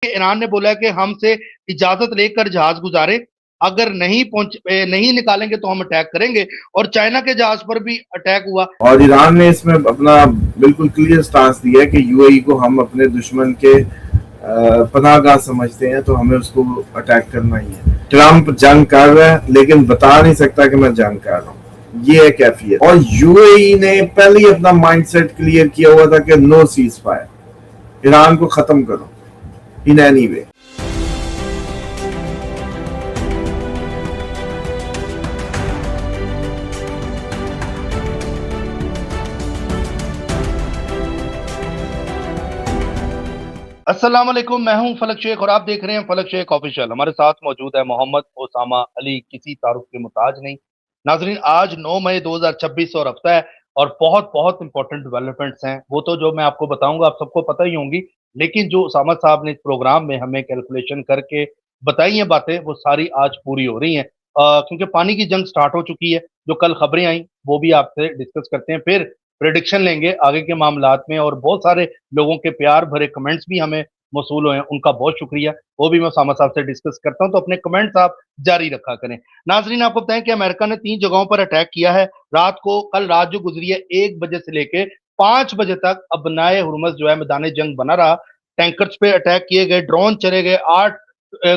کہ ایران نے بولا ہے کہ ہم سے اجازت لے کر جہاز گزارے، اگر نہیں نکالیں گے تو ہم اٹیک کریں گے، اور چائنا کے جہاز پر بھی اٹیک ہوا۔ اور ایران نے اس میں اپنا بالکل کلیئر سٹانس دیا ہے کہ یو اے ای کو ہم اپنے دشمن کے پناہ گاہ سمجھتے ہیں، تو ہمیں اس کو اٹیک کرنا ہی ہے۔ ٹرمپ جنگ کر رہا ہے لیکن بتا نہیں سکتا کہ میں جنگ کر رہا ہوں، یہ ہے کیفیت۔ اور یو اے ای نے پہلے ہی اپنا مائنڈ سیٹ کلیئر کیا ہوا تھا کہ نو سیز فائر، ایران کو ختم کرو ان اینی وے۔ السلام علیکم، میں ہوں فلک شیخ اور آپ دیکھ رہے ہیں فلک شیخ آفیشیل۔ ہمارے ساتھ موجود ہے محمد اسامہ علی، کسی تعارف کے محتاج نہیں۔ ناظرین، آج 9 مئی 2026 اور ہفتہ ہے، اور بہت امپورٹنٹ ڈیولپمنٹس ہیں، وہ تو جو میں آپ کو بتاؤں گا آپ سب کو پتہ ہی ہوں گی، لیکن جو اسامہ صاحب نے اس پروگرام میں ہمیں کیلکولیشن کر کے بتائی ہیں باتیں، وہ ساری آج پوری ہو رہی ہیں، کیونکہ پانی کی جنگ سٹارٹ ہو چکی ہے۔ جو کل خبریں آئیں وہ بھی آپ سے ڈسکس کرتے ہیں، پھر پریڈکشن لیں گے آگے کے معاملات میں، اور بہت سارے لوگوں کے پیار بھرے کمنٹس بھی ہمیں موصول ہوئے ہیں، ان کا بہت شکریہ، وہ بھی میں اسامہ صاحب سے ڈسکس کرتا ہوں، تو اپنے کمنٹس آپ جاری رکھا کریں۔ ناظرین، آپ کو بتائیں کہ امریکہ نے 3 جگہوں پر اٹیک کیا ہے کل رات جو گزری ہے، 1 بجے سے لے کے 5 بجے تک ابنائے ہرمز جو ہے میدان جنگ بنا رہا۔ ٹینکرز پہ اٹیک کیے گئے، ڈرون چلے گئے، 8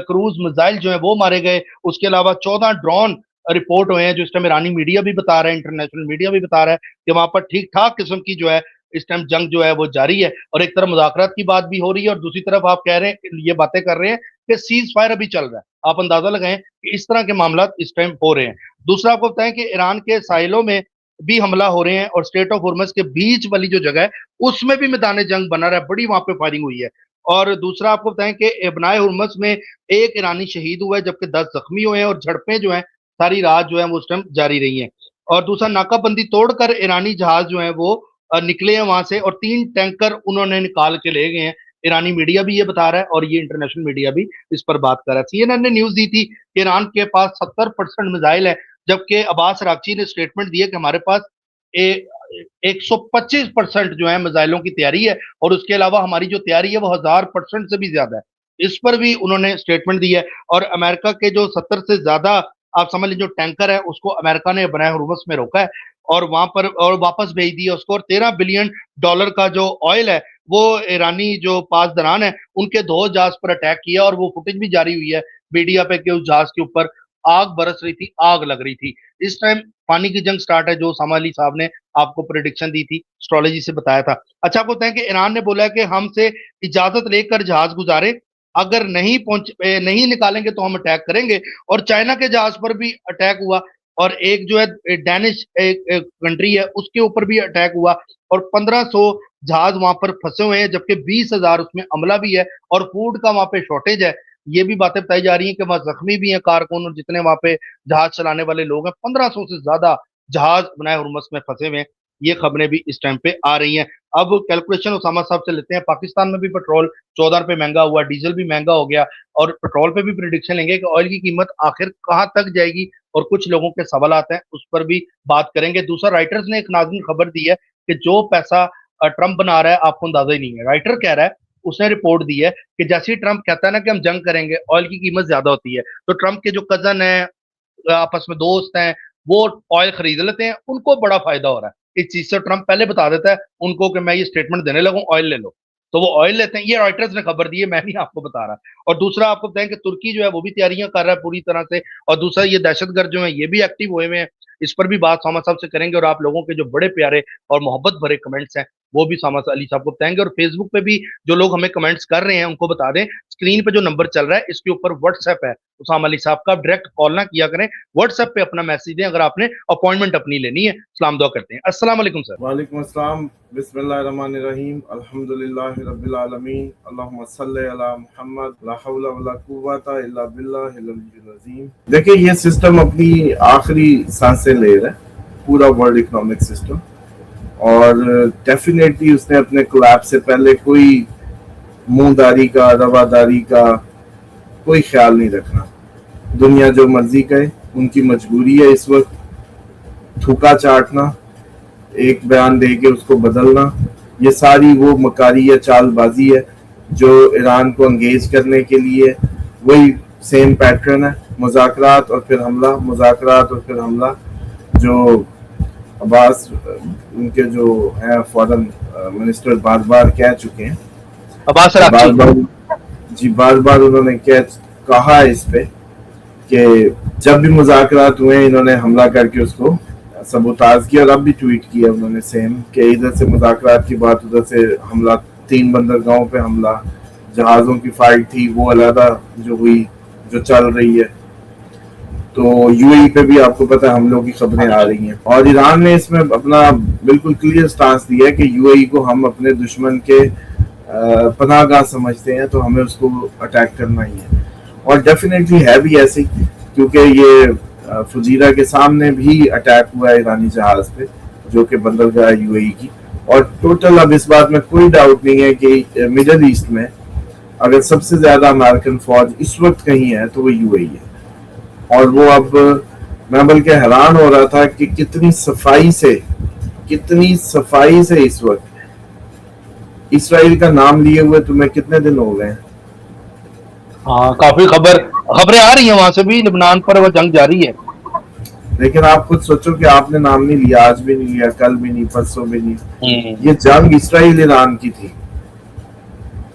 کروز میزائل جو ہیں وہ مارے گئے، اس کے علاوہ 14 ڈرون رپورٹ ہوئے ہیں، جو اس ٹائم ایرانی میڈیا بھی بتا رہا ہے، انٹرنیشنل میڈیا بھی بتا رہا ہے کہ وہاں پر ٹھیک ٹھاک قسم کی جو ہے اس ٹائم جنگ جو ہے وہ جاری ہے، اور ایک طرف مذاکرات کی بات بھی ہو رہی ہے، اور دوسری طرف آپ کہہ رہے ہیں، یہ باتیں کر رہے ہیں کہ سیز فائر ابھی چل رہا ہے۔ آپ اندازہ لگائیں کہ اس طرح کے معاملات اس ٹائم ہو رہے ہیں۔ دوسرا آپ کو بتائیں کہ ایران کے ساحلوں میں بھی حملہ ہو رہے ہیں، اور اسٹریٹ آف ہرمز کے بیچ والی جو جگہ ہے اس میں بھی میدان جنگ بنا رہا ہے، بڑی وہاں پہ فائرنگ ہوئی ہے۔ اور دوسرا آپ کو بتائیں کہ ابنائے ہرمز میں 1 ایرانی شہید ہوا ہے، جبکہ 10 زخمی ہوئے ہیں، اور جھڑپیں جو ہیں ساری رات جو ہیں وہ اس ٹائم جاری رہی ہیں۔ اور دوسرا، ناکہ بندی توڑ کر ایرانی جہاز جو ہیں وہ نکلے ہیں وہاں سے، اور 3 ٹینکر انہوں نے نکال کے لے گئے ہیں۔ ایرانی میڈیا بھی یہ بتا رہا ہے، اور یہ انٹرنیشنل میڈیا بھی اس پر بات کر رہا ہے۔ سی این این نے نیوز دی تھی کہ ایران کے پاس 70% میزائل ہے، جبکہ عباس راکچی نے سٹیٹمنٹ دی ہے کہ ہمارے پاس 125% جو ہے میزائلوں کی تیاری ہے، اور اس کے علاوہ ہماری جو تیاری ہے وہ 1000% سے بھی زیادہ ہے۔ اس پر بھی انہوں نے سٹیٹمنٹ دی ہے، اور امریکہ کے جو 70 سے زیادہ آپ سمجھ لیں جو ٹینکر ہے اس کو امریکہ نے ابنائے ہرمز میں روکا ہے، اور وہاں پر اور واپس بھیج دیا اس کو، اور $13 بلین کا جو آئل ہے وہ ایرانی جو پاسداران ہیں ان کے 2 جہاز پر اٹیک کیا، اور وہ فوٹیج بھی جاری ہوئی ہے میڈیا پہ کہ اس جہاز کے اوپر آگ برس رہی تھی، آگ لگ رہی تھی۔ اس ٹائم پانی کی جنگ سٹارٹ ہے، جو اسامہ علی صاحب نے آپ کو پریڈکشن دی تھی، اسٹرالوجی سے بتایا تھا۔ اچھا، آپ کو بتائیں کہ ایران نے بولا ہے کہ ہم سے اجازت لے کر جہاز گزارے، اگر نہیں نکالیں گے تو ہم اٹیک کریں گے، اور چائنا کے جہاز پر بھی اٹیک ہوا، اور ایک جو ہے ڈینش کنٹری ہے اس کے اوپر بھی اٹیک ہوا، اور 1500 جہاز وہاں پر پھنسے ہوئے ہیں، جبکہ 20,000 اس میں عملہ بھی ہے، اور فوڈ کا وہاں پہ شارٹیج ہے۔ یہ بھی باتیں بتائی جا رہی ہیں کہ وہاں زخمی بھی ہیں کارکن، اور جتنے وہاں پہ جہاز چلانے والے لوگ ہیں، 1500 سے زیادہ جہاز بنائے ہرمز میں پھنسے ہوئے ہیں۔ یہ خبریں بھی اس ٹائم پہ آ رہی ہیں۔ اب کیلکولیشن اسامہ صاحب سے لیتے ہیں۔ پاکستان میں بھی پیٹرول 14 روپے مہنگا ہوا، ڈیزل بھی مہنگا ہو گیا، اور پیٹرول پہ بھی پریڈکشن لیں گے کہ آئل کی قیمت آخر کہاں تک جائے گی، اور کچھ لوگوں کے سوالات ہیں اس پر بھی بات کریں گے۔ دوسرا، رائٹرز نے ایک ناظرین خبر دی ہے کہ جو پیسہ ٹرمپ بنا رہا ہے آپ کو اندازہ ہی نہیں ہے۔ رائٹر کہہ رہا ہے، اس نے رپورٹ دی ہے کہ جیسے ہی ٹرمپ کہتا ہے نا کہ ہم جنگ کریں گے، آئل کی قیمت زیادہ ہوتی ہے، تو ٹرمپ کے جو کزن ہیں، آپس میں دوست ہیں، وہ آئل خرید لیتے ہیں، ان کو بڑا فائدہ ہو رہا ہے اس چیز سے۔ ٹرمپ پہلے بتا دیتا ہے ان کو کہ میں یہ سٹیٹمنٹ دینے لگوں، آئل لے لو، تو وہ آئل لیتے ہیں۔ یہ رائٹرز نے خبر دی ہے، میں نہیں آپ کو بتا رہا۔ اور دوسرا آپ کو بتائیں کہ ترکی جو ہے وہ بھی تیاریاں کر رہا ہے پوری طرح سے، اور دوسرا یہ دہشت گرد جو ہیں یہ بھی ایکٹیو ہوئے ہوئے ہیں۔ اس پر بھی بات سامہ صاحب سے کریں گے، اور آپ لوگوں کے جو بڑے پیارے اور محبت بھرے کمنٹس ہیں وہ بھی سامہ علی صاحب کو بتائیں گے، اور فیس بک پہ بھی جو لوگ ہمیں کمنٹس کر رہے ہیں ان کو بتا دیں، اسکرین پہ جو نمبر چل رہا ہے اس کے اوپر واٹس ایپ ہے اسامہ علی صاحب کا، ڈائریکٹ کال نہ کیا کریں، واٹس ایپ پہ اپنا میسج دیں اگر آپ نے اپوائنٹمنٹ اپنی لینی ہے۔ اسلام دعا کرتے ہیں۔ السلام علیکم سر۔ وعلیکم السلام، بسم اللہ الرحمن الرحیم، الحمدللہ رب العالمین، اللہم صلی علی محمد، لا حول ولا قوۃ الا باللہ العلی العظیم۔ دیکھیں، یہ سسٹم اپنی آخری سانسیں لے رہا ہے، پورا ورلڈ اکنامک سسٹم، اور ڈیفینیٹلی اس نے اپنے کولیپس سے پہلے کوئی منہ داری کا، رواداری کا کوئی خیال نہیں رکھنا۔ دنیا جو مرضی کہے، ان کی مجبوری ہے اس وقت تھوکا چاٹنا، ایک بیان دے کے اس کو بدلنا، یہ ساری وہ مکاری یا چال بازی ہے جو ایران کو انگیج کرنے کے لیے وہی سیم پیٹرن ہے, مذاکرات اور پھر حملہ, مذاکرات اور پھر حملہ. جو عباس ان کے جو ہیں فورن منسٹر بار بار کہہ چکے ہیں, عباس بار عراقچی. بار جی بار بار انہوں نے کہا ہے اس پہ کہ جب بھی مذاکرات ہوئے انہوں نے حملہ کر کے اس کو سبوتاژ کیا, اور اب بھی ٹویٹ کیا انہوں نے سیم کہ ادھر سے مذاکرات کی بات, ادھر سے حملہ, 3 بندرگاہوں پہ حملہ, جہازوں کی فائٹ تھی وہ علیحدہ جو ہوئی جو چل رہی ہے. تو یو اے پہ بھی آپ کو پتہ ہے حملوں کی خبریں آ رہی ہیں, اور ایران نے اس میں اپنا بالکل کلیئر سٹانس دیا ہے کہ یو اے کو ہم اپنے دشمن کے پناہ گاہ سمجھتے ہیں, تو ہمیں اس کو اٹیک کرنا ہی ہے. اور ڈیفینیٹلی ہے بھی ایسی, کیونکہ یہ فجیرہ کے سامنے بھی اٹیک ہوا ہے ایرانی جہاز پہ جو کہ بندرگاہ یو اے کی. اور ٹوٹل اب اس بات میں کوئی ڈاؤٹ نہیں ہے کہ مڈل ایسٹ میں اگر سب سے زیادہ امریکن فوج اس وقت کہیں ہے تو وہ یو اے ہے. اور وہ اب میں بلکہ حیران ہو رہا تھا کہ کتنی صفائی سے اس وقت اسرائیل کا نام لیے ہوئے تمہیں کتنے دن ہو گئے ہیں. ہاں کافی خبریں آ رہی ہیں وہاں سے بھی, لبنان پر وہ جنگ جاری ہے. لیکن آپ خود سوچو کہ آپ نے نام نہیں لیا, آج بھی نہیں لیا, کل بھی نہیں, پرسوں بھی نہیں. یہ جنگ اسرائیل ایران کی تھی,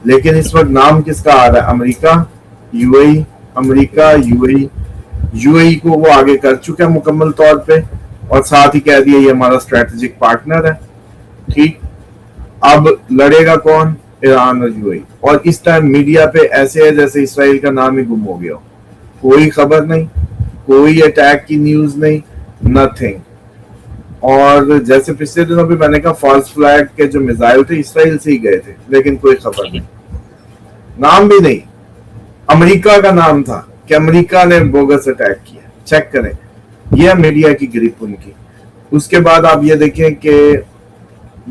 لیکن اس وقت نام کس کا آ رہا ہے؟ امریکہ یو اے, امریکہ یو اے. یو اے کو وہ آگے کر چکا ہے مکمل طور پہ, اور ساتھ ہی کہہ دیا یہ ہمارا اسٹریٹجک پارٹنر ہے. ٹھیک, اب لڑے گا کون؟ ایران اور یو اے. اور اس ٹائم میڈیا پہ ایسے ہے جیسے اسرائیل کا نام ہی گم ہو گیا ہو, کوئی خبر نہیں, کوئی اٹیک کی نیوز نہیں, نتھنگ. اور جیسے پچھلے دنوں بھی میں نے کہا فالس فلیگ کے جو میزائل تھے اسرائیل سے ہی گئے تھے, لیکن کوئی خبر نہیں, نام بھی نہیں. امریکہ کا نام تھا کہ امریکہ نے بوگس اٹیک کیا, چیک کریں. یہ ہے میڈیا کی گرپ ان کی. اس کے بعد آپ یہ دیکھیں کہ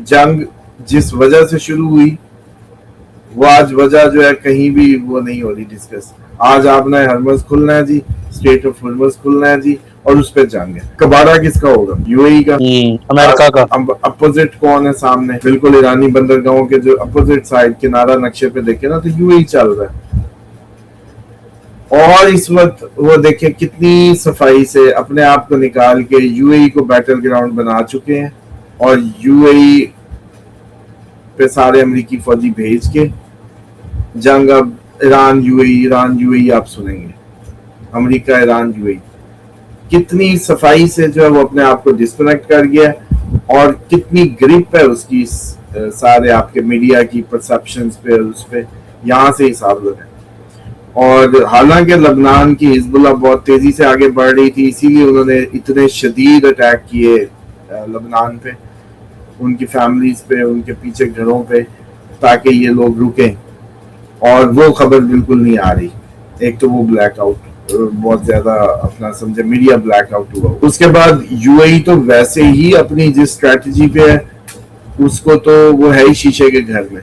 جنگ جس وجہ سے شروع ہوئی وہ آج وجہ جو ہے کہیں بھی وہ نہیں ہو رہی ڈسکس. آج آپ نے ہرمز کھلنا ہے جی, اسٹریٹ آف ہرمز کھلنا ہے جی, اور اس پہ جنگ ہے. کبارہ کس کا ہوگا؟ یو اے کا. امریکہ کا. اپوزٹ کون ہے سامنے؟ بالکل ایرانی بندرگاہوں کے جو اپوزٹ سائڈ کنارہ نقشے پہ دیکھیں نا تو یو اے چل رہا ہے. اور اس وقت وہ دیکھیں کتنی صفائی سے اپنے آپ کو نکال کے یو اے کو بیٹل گراؤنڈ بنا چکے ہیں, اور یو اے پہ سارے امریکی فوجی بھیج کے جنگ اب Iran U A, Iran U A آپ سنیں گے, امریکہ ایران یو اے. کتنی صفائی سے جو ہے وہ اپنے آپ کو ڈسکنیکٹ کر گیا, اور کتنی گرپ ہے اس کی سارے آپ کے میڈیا کی پرسپشنز پہ, اس پہ یہاں سے حساب لگائیں. اور حالانکہ لبنان کی حزب اللہ بہت تیزی سے آگے بڑھ رہی تھی, اسی لیے انہوں نے اتنے شدید اٹیک کیے لبنان پہ, ان کی فیملیز پہ, ان کے پیچھے گھروں پہ, تاکہ یہ لوگ رکیں. اور وہ خبر بالکل نہیں آ رہی. ایک تو وہ بلیک آؤٹ بہت زیادہ اپنا سمجھے میڈیا بلیک آؤٹ ہوا. اس کے بعد یو اے تو ویسے ہی اپنی جس اسٹریٹجی پہ ہے اس کو تو وہ ہے ہی شیشے کے گھر میں,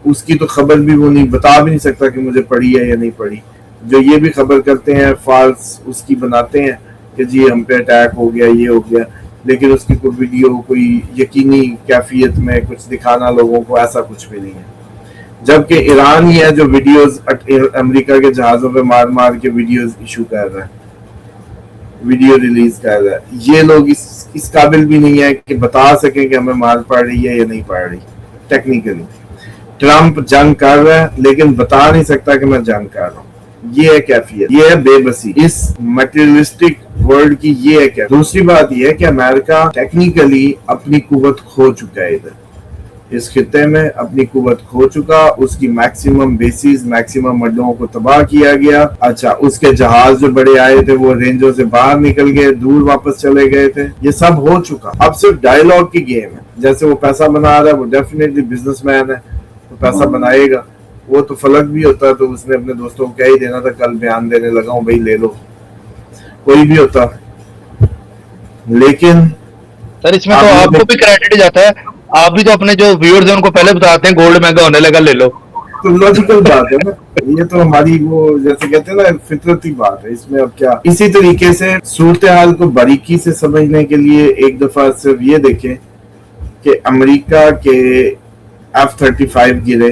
اس کی تو خبر بھی وہ نہیں بتا بھی نہیں سکتا کہ مجھے پڑھی ہے یا نہیں پڑھی. جو یہ بھی خبر کرتے ہیں فالس اس کی بناتے ہیں کہ جی ہم پہ اٹیک ہو گیا, یہ ہو گیا, لیکن اس کی کوئی ویڈیو, کوئی یقینی کیفیت میں کچھ دکھانا لوگوں کو, ایسا کچھ بھی نہیں ہے. جبکہ ایران ہی ہے جو ویڈیوز امریکہ کے جہازوں پہ مار مار کے ویڈیوز ایشو کر رہا ہے, ویڈیو ریلیز کر رہا ہے. یہ لوگ اس قابل بھی نہیں ہے کہ بتا سکیں کہ ہمیں مار پڑ رہی ہے یا نہیں پڑ رہی. ٹیکنیکلی ٹرمپ جنگ کر رہا ہے لیکن بتا نہیں سکتا کہ میں جنگ کر رہا ہوں. یہ ہے کیفیت, یہ ہے بے بسی اس میٹیریلسٹک ورلڈ کی. یہ ہے کیا. دوسری بات یہ ہے کہ امریکہ ٹیکنیکلی اپنی قوت کھو چکا ہے, ادھر اس خطے میں اپنی قوت کھو چکا. اس کی میکسیمم بیسز, میکسیمم اڈوں کو تباہ کیا گیا. اچھا, اس کے جہاز جو بڑے آئے تھے وہ رینجوں سے باہر نکل گئے, دور واپس چلے گئے تھے. یہ سب ہو چکا. اب صرف ڈائیلاگ کی گیم ہے. جیسے وہ پیسہ بنا رہا ہے, وہ ڈیفینیٹلی بزنس مین ہے, وہ پیسہ بنائے گا. وہ تو فلک بھی ہوتا تو اس نے اپنے دوستوں کو کیا ہی دینا تھا, کل بیان دینے لگا ہوں بھائی لے لو, کوئی بھی ہوتا. لیکن سر اس میں تو آپ کو بھی کریڈٹ جاتا ہے, آپ بھی تو اپنے جو ویورز ہیں ان کو پہلے بتاتے ہیں گولڈ مہنگا ہونے لگا لے لو. تو لاجیکل بات ہے نا, یہ تو ہماری وہ جیسے کہتے ہیں نا فطرتی بات ہے. اس میں اب کیا. اسی طریقے سے صورتحال کو باریکی سے سمجھنے کے لیے ایک دفعہ صرف یہ دیکھیں کہ امریکہ کے F-35 گرے,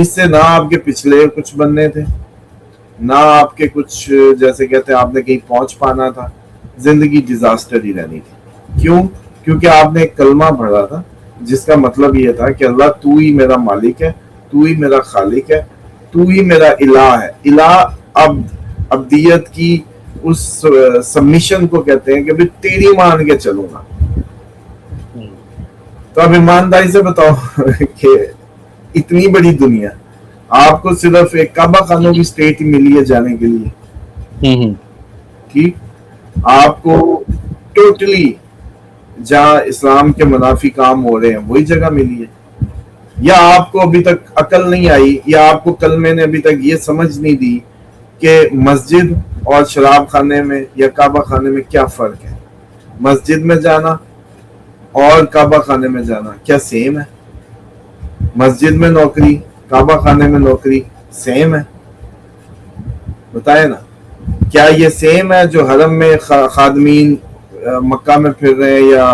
اس سے نہ آپ کے پچھلے کچھ بننے تھے، نہ آپ کے کچھ جیسے کہتے ہیں آپ نے کہیں پہنچ پانا تھا، زندگی ڈیزاسٹر ہی رہنی تھی۔ کیوں؟ کیونکہ آپ نے ایک کلمہ پڑھا تھا جس کا مطلب یہ تھا کہ اللہ تو ہی میرا مالک ہے، تو ہی میرا خالق ہے، تو ہی میرا الہ ہے۔ الہ ابدیت کی اس سبمیشن کو کہتے ہیں کہ بھی تیری مان کے چلوں گا۔ تو اب ایمانداری سے بتاؤ کہ اتنی بڑی دنیا آپ کو صرف ایک کعبہ خانوں کی اسٹیٹ ہی ملی ہے جانے کے لیے، ٹھیک؟ آپ کو ٹوٹلی جہاں اسلام کے منافی کام ہو رہے ہیں وہی جگہ ملی ہے، یا آپ کو ابھی تک عقل نہیں آئی، یا آپ کو کلمے نے ابھی تک یہ سمجھ نہیں دی کہ مسجد اور شراب خانے میں یا کعبہ خانے میں کیا فرق ہے؟ مسجد میں جانا اور کعبہ خانے میں جانا کیا سیم ہے؟ مسجد میں نوکری، کعبہ خانے میں نوکری سیم ہے؟ بتائے نا، کیا یہ سیم ہے جو حرم میں خادمین مکہ میں پھر رہے ہیں یا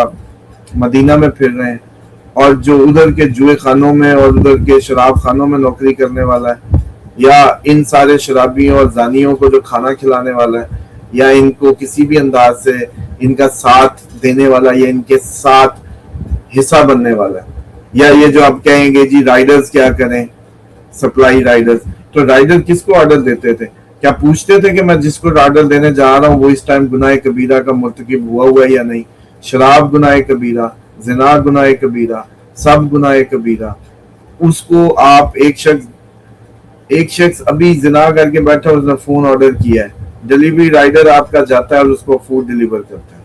مدینہ میں پھر رہے ہیں، اور جو ادھر کے جوئے خانوں میں اور ادھر کے شراب خانوں میں نوکری کرنے والا ہے، یا ان سارے شرابیوں اور زانیوں کو جو کھانا کھلانے والا ہے، یا ان کو کسی بھی انداز سے ان کا ساتھ دینے والا یا ان کے ساتھ حصہ بننے والا ہے، یا یہ جو آپ کہیں گے جی رائڈرز کیا کریں، سپلائی رائڈرز، تو رائڈر کس کو آرڈر دیتے تھے؟ کیا پوچھتے تھے کہ میں جس کو آرڈر دینے جا رہا ہوں وہ اس ٹائم گناہ کبیرہ کا مرتکب ہوا ہے یا نہیں؟ شراب گناہ کبیرہ، زنا گناہ کبیرہ، سب گناہ کبیرہ۔ اس کو آپ ایک شخص ابھی زنا کر کے بیٹھا، اس نے فون آرڈر کیا ہے، ڈیلیوری رائڈر آپ کا جاتا ہے اور اس کو فوڈ ڈیلیور کرتا ہے،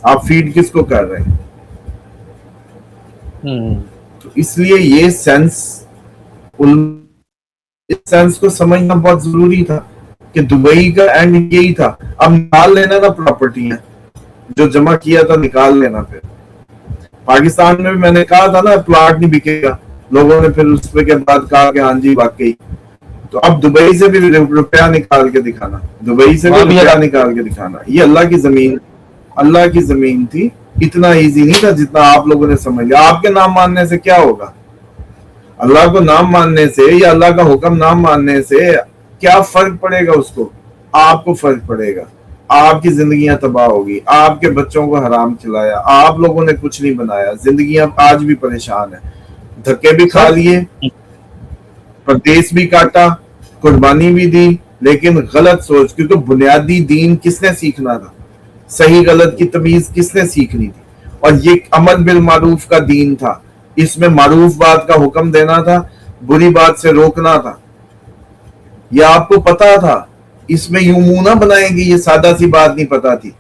آپ فیڈ کس کو کر رہے ہیں؟ تو اس لیے یہ سینس کو سمجھنا بہت ضروری تھا کہ دبئی کا اینڈ یہی تھا۔ اب نکال لینا نا پراپرٹیاں جو جمع کیا تھا، نکال لینا۔ پھر پاکستان میں بھی میں نے کہا تھا نا پلاٹ نہیں بکے گا، لوگوں نے پھر اس پہ کے بعد کہا کہ ہاں جی واقعی، تو اب دبئی سے بھی روپیہ نکال کے دکھانا، دبئی سے بھی روپیہ نکال کے دکھانا۔ یہ اللہ کی زمین تھی، اتنا ایزی نہیں تھا جتنا آپ لوگوں نے سمجھ لیا۔ آپ کے نام ماننے سے کیا ہوگا؟ اللہ کو نام ماننے سے یا اللہ کا حکم نام ماننے سے کیا فرق پڑے گا؟ اس کو آپ کو فرق پڑے گا، آپ کی زندگیاں تباہ ہوگی، آپ کے بچوں کو حرام کھلایا، آپ لوگوں نے کچھ نہیں بنایا، زندگیاں آج بھی پریشان ہیں، دھکے بھی کھا لیے، پردیس بھی کاٹا، قربانی بھی دی، لیکن غلط سوچ، کیونکہ بنیادی دین کس نے سیکھنا تھا؟ صحیح غلط کی تمیز کس نے سیکھنی تھی؟ اور یہ امر بالمعروف کا دین تھا، اس میں معروف بات کا حکم دینا تھا، بری بات سے روکنا تھا۔ یہ آپ کو پتا تھا، اس میں یوں منہ نہ بنائیں گے، یہ سادہ سی بات نہیں پتا تھی۔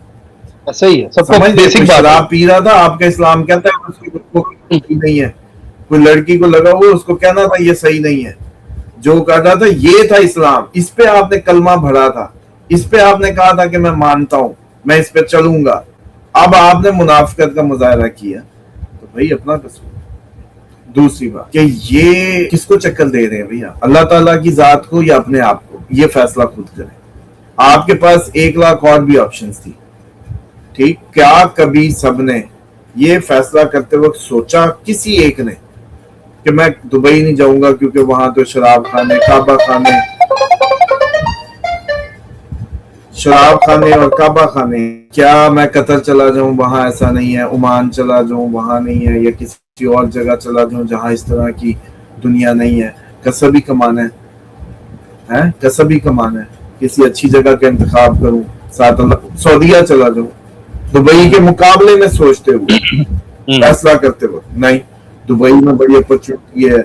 صحیح ہے، سمجھ لیں، کوئی شراب پی رہا تھا، آپ کا اسلام کہتا ہے اس کو نہیں ہے، کوئی لڑکی کو لگا ہوا اس کو کہنا تھا یہ صحیح نہیں ہے، جو کہتا تھا یہ تھا اسلام، اس پہ آپ نے کلمہ بھرا تھا، اس پہ آپ نے کہا تھا کہ میں مانتا ہوں، میں اس پہ چلوں گا۔ اب آپ نے منافقت کا مظاہرہ کیا تو بھائی اپنا قصور۔ دوسری بات کہ یہ کس کو چکر دے رہے ہیں بھیا؟ اللہ تعالیٰ کی ذات کو یا اپنے آپ کو؟ یہ فیصلہ خود کریں۔ آپ کے پاس 1 لاکھ اور بھی آپشنز تھی، ٹھیک؟ کیا کبھی سب نے یہ فیصلہ کرتے وقت سوچا کسی ایک نے کہ میں دبئی نہیں جاؤں گا کیونکہ وہاں تو شراب خانے، کعبہ خانے، شراب خانے اور کعبہ خانے، کیا میں قطر چلا جاؤں وہاں ایسا نہیں ہے، عمان چلا جاؤں وہاں نہیں ہے، یا کسی اور جگہ چلا جاؤں جہاں اس طرح کی دنیا نہیں ہے؟ کسب ہی کمانا ہے، کسب ہی کمانا ہے، کسی اچھی جگہ کا انتخاب کروں، ساتھ اللہ سعودیہ چلا جاؤں، دبئی کے مقابلے میں سوچتے ہوئے فیصلہ کرتے وقت نہیں، دبئی میں بڑی اپرچونٹی ہے،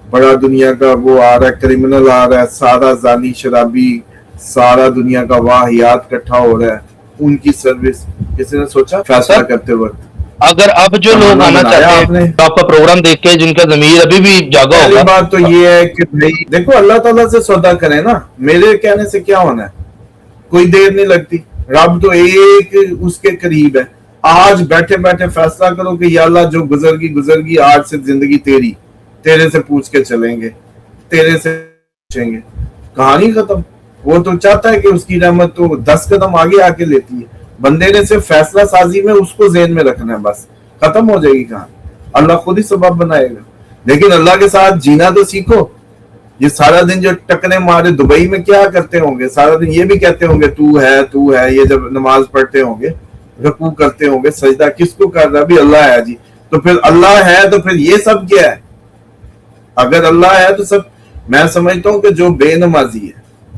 بڑا دنیا کا وہ آ رہا ہے، کرمنل آ رہا ہے، سارا زانی شرابی، سارا دنیا کا واہیات اکٹھا ہو رہا ہے، ان کی سروس کسی نے سوچا فیصلہ کرتے وقت؟ اگر اب جو لوگ آنا چاہتے ہیں آپ کا پروگرام دیکھ کے جن کا ضمیر ابھی بھی جاگا ہوگا، پہلی بات تو یہ ہے کہ دیکھو اللہ تعالیٰ سے سودا کریں نا، میرے کہنے سے کیا ہونا ہے، کوئی دیر نہیں لگتی، رب تو ایک اس کے قریب ہے۔ آج بیٹھے بیٹھے فیصلہ کرو کہ یا اللہ جو گزر گئی، آج سے زندگی تیرے سے پوچھ کے چلیں گے، تیرے سے پوچھیں گے، کہانی ختم۔ وہ تو چاہتا ہے کہ اس کی رحمت تو 10 قدم آگے آ کے لیتی ہے، بندے نے صرف فیصلہ سازی میں اس کو ذہن میں رکھنا ہے، بس ختم ہو جائے گی کہانی، اللہ خود ہی سبب بنائے گا۔ لیکن اللہ کے ساتھ جینا تو سیکھو، یہ سارا دن جو ٹکنے مارے دبئی میں کیا کرتے ہوں گے؟ سارا دن یہ بھی کہتے ہوں گے تو ہے. یہ جب نماز پڑھتے ہوں گے، رکوع کرتے ہوں گے، سجدہ کس کو کر رہا؟ بھی اللہ ہے جی. تو پھر اللہ ہے تو پھر یہ سب کیا ہے؟ اگر اللہ ہے تو سب. میں سمجھتا ہوں کہ جو بے نمازی ہے،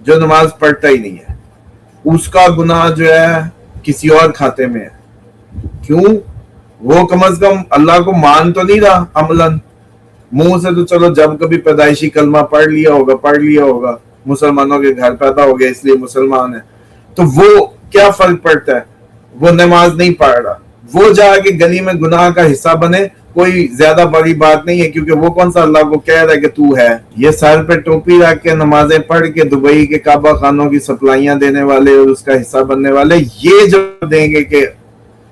جو نماز پڑھتا ہی نہیں ہے، اس کا گناہ جو ہے کسی اور کھاتے میں ہے. کیوں؟ وہ کم از کم اللہ کو مان تو نہیں رہا عملاً. منہ سے تو چلو جب کبھی پیدائشی کلمہ پڑھ لیا ہوگا، مسلمانوں کے گھر پیدا ہو گیا اس لیے مسلمان ہے. تو وہ کیا فرق پڑتا ہے؟ وہ نماز نہیں پڑھ رہا، وہ جا کے گلی میں گناہ کا حصہ بنے، کوئی زیادہ بڑی بات نہیں ہے، کیونکہ وہ کون سا اللہ کو کہہ رہا ہے کہ تو ہے. یہ سر پہ ٹوپی رکھ کے نمازیں پڑھ کے دبئی کے کعبہ خانوں کی سپلائیاں دینے والے اور اس کا حصہ بننے والے یہ جو دیں گے کہ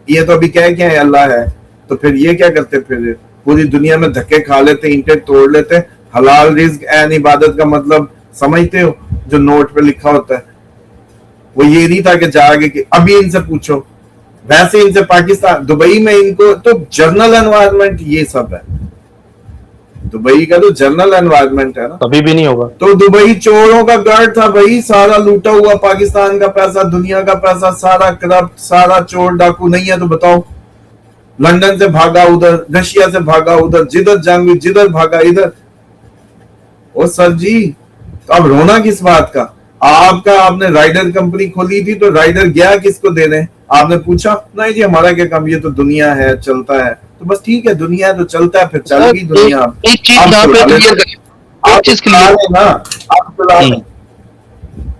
یہ تو ابھی کہہ کے اللہ ہے، تو پھر یہ کیا کرتے؟ پھر پوری دنیا میں دھکے کھا لیتے، اینٹیں توڑ لیتے. حلال رزق عین عبادت کا مطلب سمجھتے ہو جو نوٹ پہ لکھا ہوتا ہے؟ وہ یہ نہیں تھا کہ جا کے کہ ابھی ان سے پوچھو. ویسے ان سے پاکستان دبئی میں ان کو تو جرنل انوائرمنٹ یہ سب ہے. دبئی کا تو جرنل انوائرمنٹ ہے نا. کبھی بھی نہیں ہوگا. تو دبئی چوروں کا گڑھ تھا بھائی، سارا لوٹا ہوا پاکستان کا پیسہ، دنیا کا پیسہ، سارا کرپٹ، سارا چور ڈاکو نہیں ہے تو بتاؤ. لندن سے بھاگا ادھر، رشیا سے بھاگا ادھر، جدھر جنگ ہوئی جدھر بھاگا ادھر. او سر جی، اب رونا کس بات کا؟ آپ نے رائڈر کمپنی کھولی تھی تو رائڈر گیا کس کو دینے؟ آپ نے پوچھا؟ نہیں جی ہمارا کیا کام، یہ تو دنیا ہے چلتا ہے. تو بس ٹھیک ہے، دنیا ہے تو چلتا ہے، پھر چل گئی دنیا.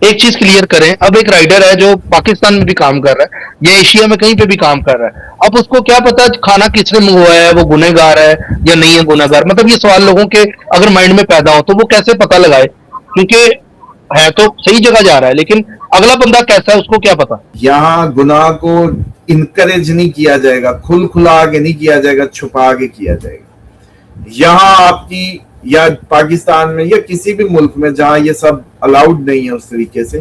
ایک چیز کلیئر کریں. اب ایک رائڈر ہے جو پاکستان میں بھی کام کر رہا ہے یا ایشیا میں کہیں پہ بھی کام کر رہا ہے، اب اس کو کیا پتا کھانا کس نے منگوایا ہے، وہ گنہگار ہے یا نہیں ہے گنہگار؟ مطلب یہ سوال لوگوں کے اگر مائنڈ میں پیدا ہو تو وہ کیسے پتا لگائے؟ کیونکہ ہے تو صحیح جگہ جا رہا ہے، لیکن اگلا بندہ کیسا ہے اس کو کیا پتا؟ یہاں گناہ کو انکریج نہیں کیا جائے گا، کھل کھلا کے نہیں کیا جائے گا، چھپا کے کیا جائے گا. یہاں آپ کی یا پاکستان میں یا کسی بھی ملک میں جہاں یہ سب الاؤڈ نہیں ہے اس طریقے سے،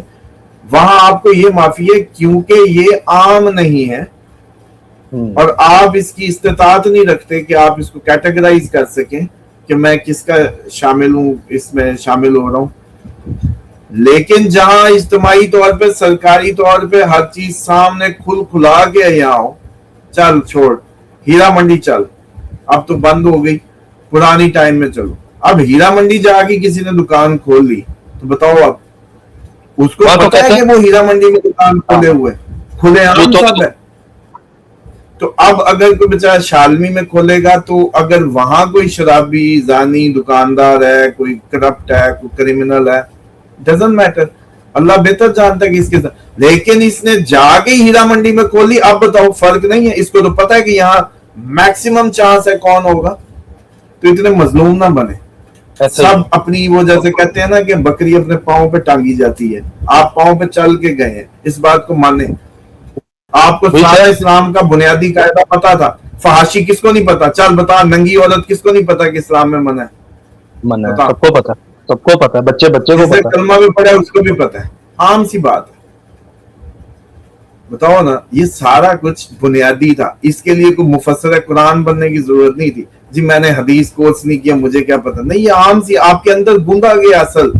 وہاں آپ کو یہ معافی ہے کیونکہ یہ عام نہیں ہے اور آپ اس کی استطاعت نہیں رکھتے کہ آپ اس کو کیٹیگرائز کر سکیں کہ میں کس کا شامل ہوں، اس میں شامل ہو رہا ہوں. لیکن جہاں اجتماعی طور پہ، سرکاری طور پہ ہر چیز سامنے کھل کھلا کے یہاں ہو، چل چھوڑ ہیرا منڈی چل، اب تو بند ہو گئی، پرانی ٹائم میں چلو. اب ہیرا منڈی جا کے کسی نے دکان کھول لی تو بتاؤ اب اس کو پتا ہے کہ وہ ہیرا منڈی میں دکان کھولے ہوئے کھلے عام سب ہے. تو اب اگر کوئی بیچارہ شالمی میں کھولے گا تو اگر وہاں کوئی شرابی، زانی دکاندار ہے، کوئی کرپٹ ہے، کوئی کریمنل ہے، ڈزنٹ میٹر، اللہ بہتر جانتا ہے کہ اس کے ساتھ. لیکن اس نے جا کے ہیرا منڈی میں کھولی، اب بتاؤ فرق نہیں ہے؟ اس کو تو پتا ہے کہ یہاں میکسیمم چانس ہے کون ہوگا. تو اتنے مظلوم نہ بنے. سب اپنی وہ جیسے کہتے ہیں نا کہ بکری اپنے پاؤں پہ ٹانگی جاتی ہے، آپ پاؤں پہ چل کے گئے ہیں، اس بات کو مانیں. آپ کو سارا اسلام کا بنیادی قاعدہ پتا تھا. فحاشی کس کو نہیں پتا؟ چل بتا، ننگی عورت کس کو نہیں پتا کہ اسلام میں منع ہے؟ سب کو پتا، سب کو پتا، بچے کو پتا، کلمہ بھی پڑھا اس کو بھی پتا ہے، عام سی بات ہے. بتاؤ نا، یہ سارا کچھ بنیادی تھا. اس کے لیے کوئی مفسر قرآن بننے کی ضرورت نہیں تھی. جی میں نے حدیث کورس نہیں کیا، مجھے کیا پتا؟ نہیں، یہ عام سی آپ کے اندر گوندا گیا. اصل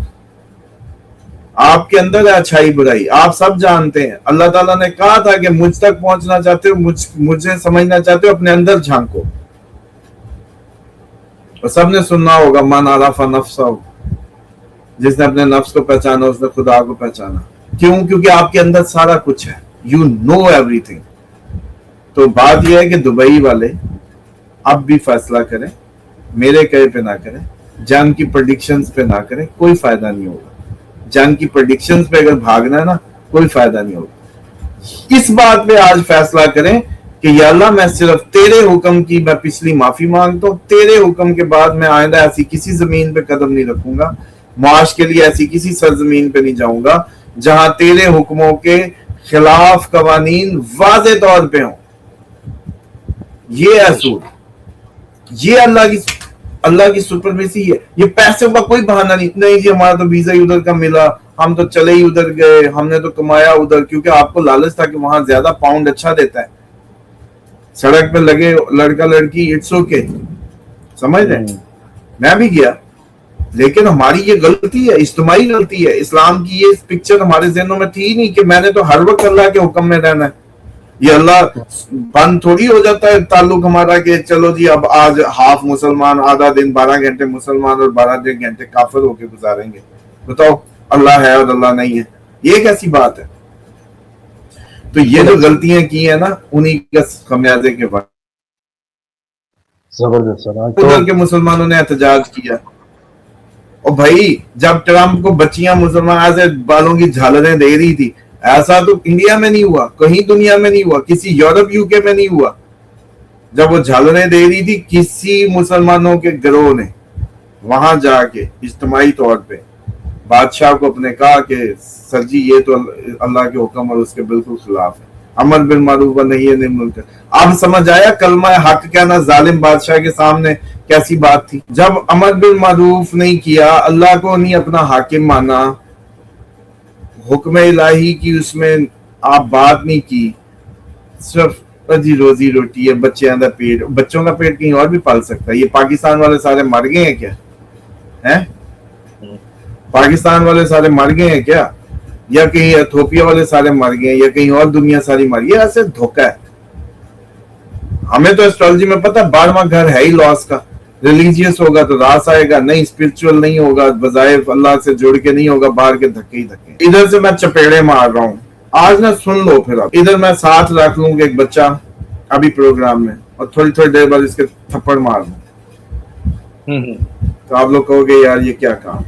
آپ کے اندر ہے اچھائی برائی، آپ سب جانتے ہیں. اللہ تعالیٰ نے کہا تھا کہ مجھ تک پہنچنا چاہتے ہو، مجھے سمجھنا چاہتے ہو، اپنے اندر جھانکو. اور سب نے سننا ہوگا من عرف نفسہ، جس نے اپنے نفس کو پہچانا اس نے خدا کو پہچانا. کیوں؟ کیونکہ آپ کے اندر سارا کچھ ہے، یو نو ایوری تھنگ. تو بات یہ ہے کہ دبئی والے اب بھی فیصلہ کریں، میرے کہے پہ نہ کریں، جنگ کی پریڈکشنز پہ نہ کریں، کوئی فائدہ نہیں ہوگا. جنگ کی پریڈکشنز پہ اگر بھاگنا ہے نا، کوئی فائدہ نہیں ہوگا. اس بات پہ آج فیصلہ کریں کہ یا اللہ میں صرف تیرے حکم کی میں پچھلی معافی مانگتا ہوں، تیرے حکم کے بعد میں آئندہ ایسی کسی زمین پہ قدم نہیں رکھوں گا، معاش کے لیے ایسی کسی سرزمین پہ نہیں جاؤں گا جہاں تیرے حکموں کے خلاف قوانین واضح طور پہ ہوں. یہ اصول، یہ اللہ کی سپرمیسی ہے. یہ پیسوں کا کوئی بہانہ نہیں جی ہمارا تو ویزا ہی ادھر کا ملا، ہم تو چلے ہی ادھر گئے، ہم نے تو کمایا ادھر، کیونکہ آپ کو لالچ تھا کہ وہاں زیادہ پاؤنڈ اچھا دیتا ہے. سڑک پہ لگے لڑکا لڑکی، اٹس اوکے، سمجھ رہے ہیں؟ میں بھی گیا لیکن ہماری یہ غلطی ہے، اجتماعی غلطی ہے. اسلام کی یہ پکچر ہمارے ذہنوں میں تھی نہیں کہ میں نے تو ہر وقت اللہ کے حکم میں رہنا ہے. یہ اللہ بند تھوڑی ہو جاتا ہے تعلق ہمارا کہ چلو جی اب آج ہاف مسلمان، آدھا دن 12 گھنٹے مسلمان اور 12 گھنٹے کافر ہو کے گزاریں گے. بتاؤ اللہ ہے اور اللہ نہیں ہے، یہ کیسی بات ہے؟ تو یہ جو غلطیاں کی ہیں نا انہی کے خمیازے کے بعد زبردست سر. ادھر کے مسلمانوں نے احتجاج کیا. اور بھائی جب ٹرمپ کو بچیاں مسلمان ایسے بالوں کی جھالریں دے رہی تھی، ایسا تو انڈیا میں نہیں ہوا، کہیں دنیا میں نہیں ہوا، کسی یورپ یو کے میں نہیں ہوا. جب وہ جھالریں دے رہی تھی کسی مسلمانوں کے گروہ نے وہاں جا کے اجتماعی طور پہ بادشاہ کو اپنے کہا کہ سر جی یہ تو اللہ کے حکم اور اس کے بالکل خلاف ہے، امر بالمعروف و نہی عن المنکر. اب سمجھ آیا کلمہ حق کہنا ظالم بادشاہ کے سامنے کیسی بات تھی. جب امر بالمعروف نہیں کیا، اللہ کو نہیں اپنا حاکم مانا، حکم الہی کی اس میں آپ بات نہیں کی، صرف جی روزی روٹی ہے، بچوں کا پیٹ، بچوں کا پیٹ کہیں اور بھی پال سکتا ہے. یہ پاکستان والے سارے مر گئے ہیں کیا؟ ہیں پاکستان والے سارے مر گئے ہیں کیا؟ یا کہیں ایتھوپیا والے سارے مر گئے ہیں، یا کہیں اور دنیا ساری مر گئی؟ ایسے دھوکہ ہے. ہمیں تو ایسٹرالوجی میں پتہ 12واں گھر ہے ہی لاس کا. ریلیجیس ہوگا تو راس آئے گا، نہیں اسپرچول نہیں ہوگا، وظائف اللہ سے جڑ کے نہیں ہوگا، باہر کے دھکے ہی دھکے. ادھر سے میں چپیڑے مار رہا ہوں آج نہ سن لو. پھر اب ادھر میں ساتھ رکھ لوں کہ ایک بچہ ابھی پروگرام میں، اور تھوڑی دیر بعد اس کے تھپڑ مار دوں، تو آپ لوگ کہو گے یار یہ کیا کام،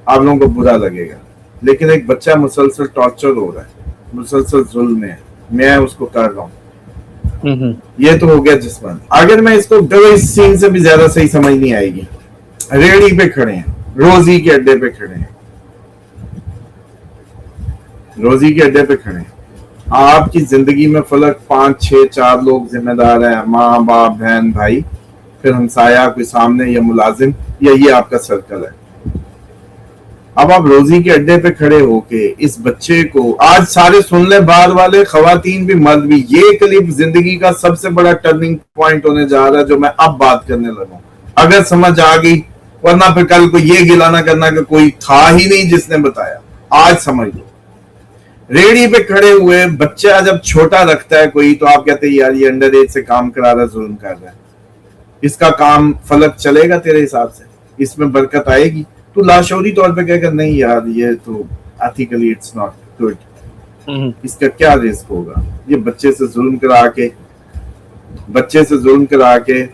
آپ لوگوں کو برا لگے گا. لیکن ایک بچہ مسلسل ٹارچر ہو رہا ہے، مسلسل ظلم ہے، میں اس کو کر رہا ہوں، یہ تو ہو گیا جسمانی. اگر میں اس کو اس سین سے بھی زیادہ صحیح سمجھ نہیں آئے گی. ریڑھی پہ کھڑے ہیں، روزی کے اڈے پہ کھڑے ہیں، روزی کے اڈے پہ کھڑے ہیں. آپ کی زندگی میں فلک 5 6 4 لوگ ذمہ دار ہیں، ماں باپ بہن بھائی، پھر ہمسایہ کوئی سامنے یا ملازم، یا یہ آپ کا سرکل ہے. اب آپ روزی کے اڈے پہ کھڑے ہو کے اس بچے کو آج سارے سن لیں، باہر والے، خواتین بھی مرد بھی، یہ کلپ زندگی کا سب سے بڑا ٹرننگ پوائنٹ ہونے جا رہا ہے جو میں اب بات کرنے لگا ہوں. اگر سمجھ آ گئی، ورنہ پھر کل کو یہ گلا نہ کرنا کہ کوئی تھا ہی نہیں جس نے بتایا. آج سمجھ لو. ریڑھی پہ کھڑے ہوئے بچہ جب چھوٹا رکھتا ہے کوئی، تو آپ کہتے ہیں یار یہ انڈر ایج سے کام کرا رہا ہے، ظلم کر رہا ہے، اس کا کام فلک چلے گا تیرے حساب سے، اس میں برکت آئے گی. تو لاشعوری طور پہ کہے گا نہیں یار یہ تو ایتھیکلی اٹس ناٹ گڈ، اس کا کیا رزق ہوگا. یہ بچے سے ظلم کرا کے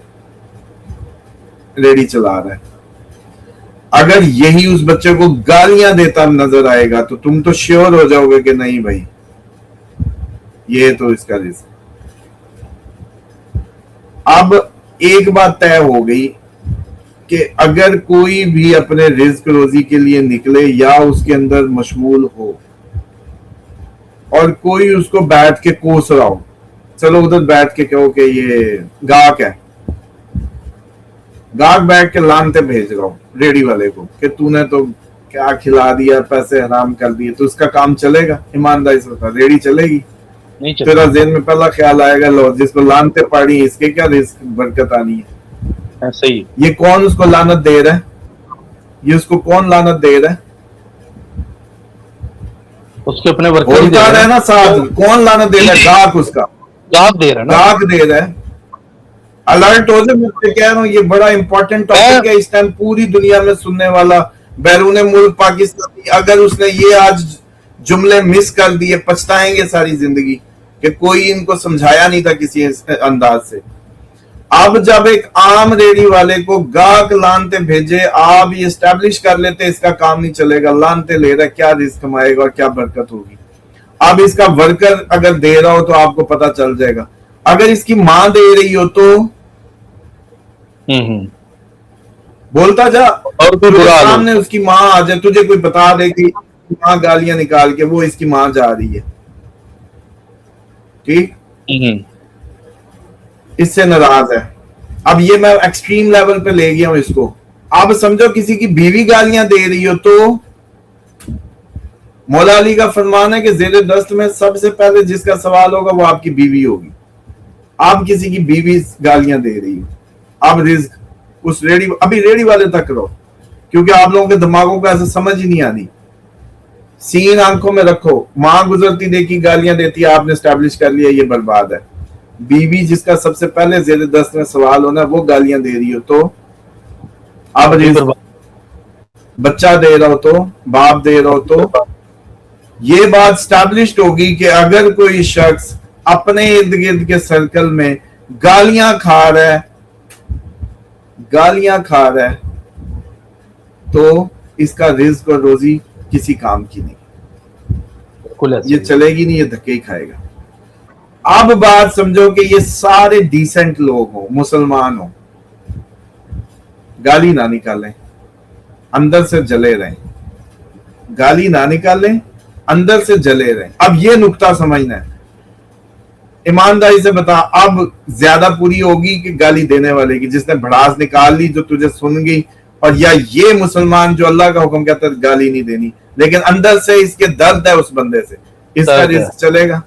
ریڑھی چلا رہا ہے. اگر یہی اس بچے کو گالیاں دیتا نظر آئے گا تو تم تو شیور ہو جاؤ گے کہ نہیں بھائی یہ تو اس کا رزق. اب ایک بات طے ہو گئی کہ اگر کوئی بھی اپنے رزق روزی کے لیے نکلے یا اس کے اندر مشغول ہو اور کوئی اس کو بیٹھ کے کوس رہا ہو، چلو ادھر بیٹھ کے کہو کہ یہ گاہک ہے، گاہک بیٹھ کے لانتے بھیج رہا ہوں ریڑھی والے کو کہ تو نے تو کیا کھلا دیا، پیسے حرام کر دیے، تو اس کا کام چلے گا؟ ایمانداری سے بتا، ریڑھی چلے گی؟ تیرا ذہن میں پہلا خیال آئے گا لو جس کو لانتے پڑی اس کے کیا رزق برکت آنی ہے. صحیح. یہ کون اس کو لعنت دے رہا ہے؟ یہ اس کو کون لعنت دے رہا ہے؟ اس کے اپنے بولتا رہے نا ساتھ، کون لعنت دے رہا ہے؟ گاہک اس کا گاہک دے رہا ہے. الرٹ ہو جائے. میں کہہ رہا ہوں یہ بڑا امپورٹنٹ ٹاپک ہے اس ٹائم پوری دنیا میں سننے والا، بیرون ملک پاکستانی. اگر اس نے یہ آج جملے مس کر دیے پچھتائیں گے ساری زندگی کہ کوئی ان کو سمجھایا نہیں تھا کسی انداز سے. اب جب ایک عام ریڑھی والے کو گاہک لانتے بھیجے، آپ یہ اسٹیبلش کر لیتے اس کا کام نہیں چلے گا، لانتے لے رہا، کیا رزق کمائے گا اور کیا برکت ہوگی. اب اس کا ورکر اگر دے رہا ہو تو آپ کو پتا چل جائے گا. اگر اس کی ماں دے رہی ہو تو بولتا جا، اور سامنے اس کی ماں آ جائے، تجھے کوئی بتا دے کہ ماں گالیاں نکال کے وہ اس کی ماں جا رہی ہے، ٹھیک، اس سے ناراض ہے. اب یہ میں ایکسٹریم لیول پہ لے گیا ہوں اس کو. اب سمجھو کسی کی بیوی گالیاں دے رہی ہو تو مولا علی کا فرمان ہے کہ زیر دست میں سب سے پہلے جس کا سوال ہوگا وہ آپ کی بیوی ہوگی. آپ کسی کی بیوی گالیاں دے رہی ہو، اب رزق اس ریڑھی، ابھی ریڑھی والے تک رہو، کیونکہ آپ لوگوں کے دماغوں کو ایسے سمجھ ہی نہیں آنی. سین آنکھوں میں رکھو, ماں گزرتی دیکھی گالیاں دیتی ہے, آپ نے اسٹیبلش کر لیا یہ برباد ہے. بیوی جس کا سب سے پہلے زیر دست میں سوال ہونا ہے وہ گالیاں دے رہی ہو تو اب بچہ دے رہا ہو تو باپ دے رہا ہو تو یہ بات اسٹیبلشڈ ہوگی کہ اگر کوئی شخص اپنے ارد گرد کے سرکل میں گالیاں کھا رہا ہے تو اس کا رزق اور روزی کسی کام کی نہیں, یہ چلے گی نہیں, یہ دھکے ہی کھائے گا. اب بات سمجھو کہ یہ سارے ڈیسنٹ لوگ ہوں, مسلمان ہوں, گالی نہ نکالیں, اندر سے جلے رہیں, گالی نہ نکالیں, اندر سے جلے رہیں. اب یہ نکتہ سمجھنا ہے, ایمانداری سے بتا, اب زیادہ پوری ہوگی کہ گالی دینے والے کی جس نے بھڑاس نکال لی جو تجھے سن گئی, اور یا یہ مسلمان جو اللہ کا حکم کہتا ہے گالی نہیں دینی لیکن اندر سے اس کے درد ہے اس بندے سے, اس کا رزق چلے گا؟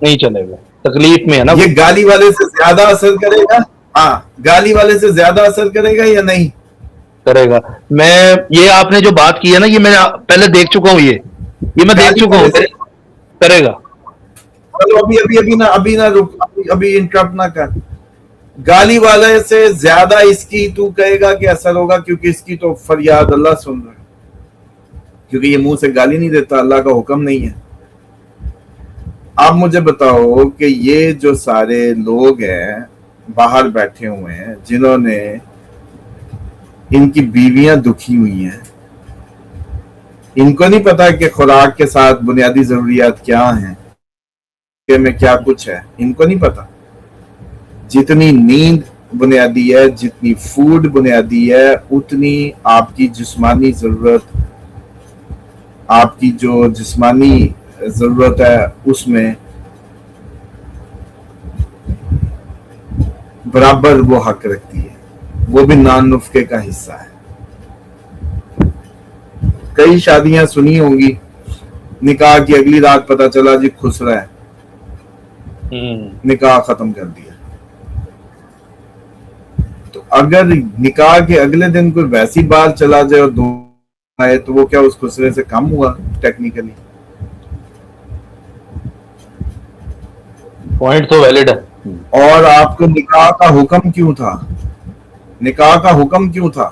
نہیں چلے گا, تکلیف میں ہے نا. یہ گالی والے سے زیادہ اثر کرے گا, ہاں گالی والے سے زیادہ اثر کرے گا یا نہیں کرے گا؟ میں یہ آپ نے جو بات کی ہے نا, یہ میں پہلے دیکھ چکا ہوں, یہ میں دیکھ چکا ہوں, کرے گا. ابھی نہ رک, ابھی انٹرپٹ نہ کر. گالی والے سے زیادہ اس کی تو کہے گا کہ اثر ہوگا, کیونکہ اس کی تو فریاد اللہ سن رہا ہے, کیونکہ یہ منہ سے گالی نہیں دیتا, اللہ کا حکم نہیں ہے. آپ مجھے بتاؤ کہ یہ جو سارے لوگ ہیں باہر بیٹھے ہوئے ہیں جنہوں نے ان کی بیویاں دکھی ہوئی ہیں, ان کو نہیں پتا کہ خوراک کے ساتھ بنیادی ضروریات کیا ہیں, کہ میں کیا کچھ ہے, ان کو نہیں پتا. جتنی نیند بنیادی ہے, جتنی فوڈ بنیادی ہے, اتنی آپ کی جسمانی ضرورت, آپ کی جو جسمانی ضرورت ہے اس میں برابر وہ حق رکھتی ہے, وہ بھی نان نفقے کا حصہ ہے. کئی شادیاں سنی ہوں گی, نکاح کی اگلی رات پتا چلا جی خسرا ہے, نکاح ختم کر دیا. تو اگر نکاح کے اگلے دن کوئی ویسی بات چلا جائے اور دو آئے تو وہ کیا اس خسرے سے کم ہوا ٹیکنیکلی؟ پوائنٹ تو ویلڈ ہے. اور آپ کو نکاح کا حکم کیوں تھا؟ نکاح کا حکم کیوں تھا؟